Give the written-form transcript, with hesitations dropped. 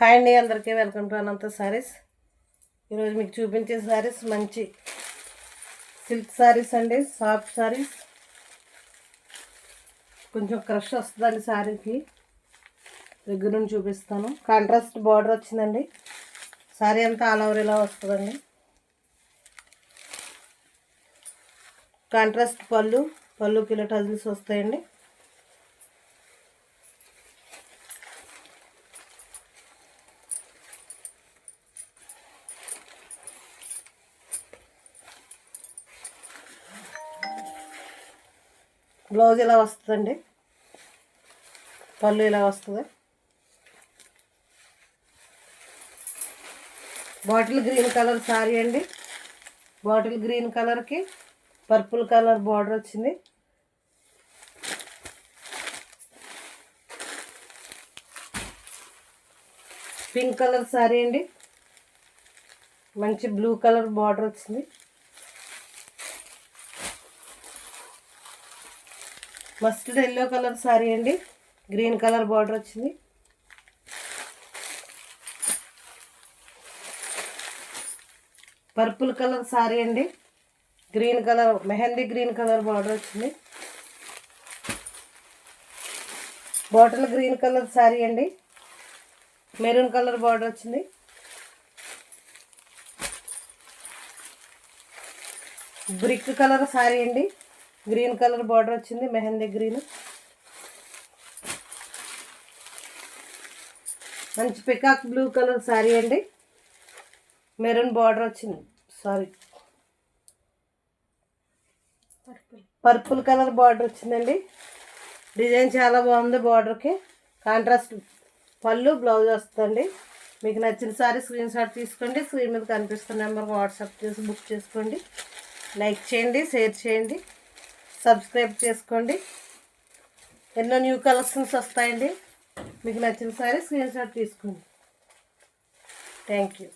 Hi అండి, అందరికీ welcome to అనంత సారీస్. ఈరోజు మీకు చూపించే సారీస్ మంచి సిల్క్ సారీస్ అండి, సాఫ్ట్ సారీస్. కొంచెం క్రష్ వస్తుందండి సారీకి. దగ్గర నుంచి చూపిస్తాను. కాంట్రాస్ట్ బార్డర్ వచ్చిందండి. సారీ అంతా ఆల్ ఓవర్ ఇలా వస్తుందండి. కాంట్రాస్ట్ పళ్ళుకి ఇలా టజిల్స్ వస్తాయండి. బ్లౌజ్ ఇలా వస్తుందండి. పళ్ళు ఇలా వస్తుంది. బాటిల్ గ్రీన్ కలర్ సారీ అండి. బాటిల్ గ్రీన్ కలర్కి పర్పుల్ కలర్ బార్డర్ వచ్చింది. పింక్ కలర్ సారీ అండి. మంచి బ్లూ కలర్ బార్డర్ వచ్చింది. మస్టర్డ్ ఎల్లో కలర్ సారీ అండి. గ్రీన్ కలర్ బార్డర్ వచ్చింది. పర్పుల్ కలర్ సారీ అండి. Green colour mehndi green colour border వచ్చింది. బాటిల్ గ్రీన్ కలర్ సారీ అండి. మెరూన్ కలర్ బార్డర్ వచ్చింది. బ్రిక్ కలర్ సారీ అండి. గ్రీన్ కలర్ బార్డర్ వచ్చింది. Mehndi green. మంచి పికాక్ బ్లూ కలర్ సారీ అండి. మెరూన్ బార్డర్ వచ్చింది. పర్పుల్ కలర్ బార్డర్ వచ్చిందండి. డిజైన్ చాలా బాగుంది. బార్డర్కి కాంట్రాస్ట్ పళ్ళు, బ్లౌజ్ వస్తుందండి. మీకు నచ్చిన సారీ స్క్రీన్ షాట్ తీసుకోండి. స్క్రీన్ మీద కనిపిస్తున్న నెంబర్కి వాట్సాప్ చేసి బుక్ చేసుకోండి. లైక్ చేయండి, షేర్ చేయండి, సబ్స్క్రైబ్ చేసుకోండి. ఎన్నో న్యూ కలెక్షన్స్ వస్తాయండి. మీకు నచ్చిన సారీ స్క్రీన్ షాట్ తీసుకోండి. Thank you.